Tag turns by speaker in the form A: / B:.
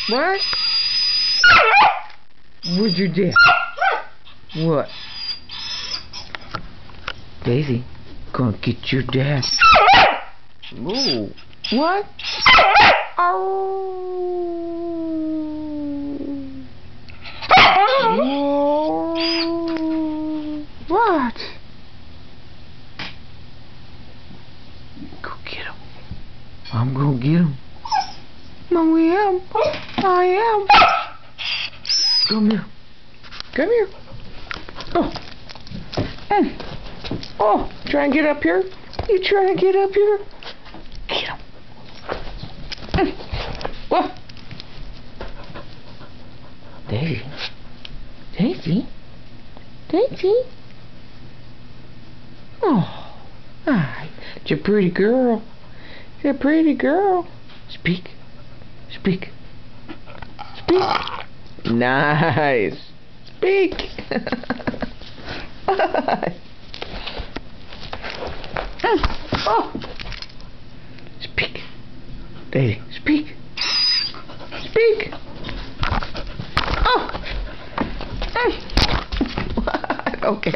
A: What? Where'd your dad? What? Daisy, gonna get your dad. Ooh. What? Oh. What? Go get him. I'm gonna get him. Mom, I am. Come here. Come here. Oh. Oh, try and get up here. You trying to get up here? Get him. What? Daisy. Daisy. Daisy. Oh, hi. It's a pretty girl. It's a pretty girl. Speak. Speak. Speak. Nice. Speak. Oh. Speak. Daisy, speak. Speak. Oh. Okay.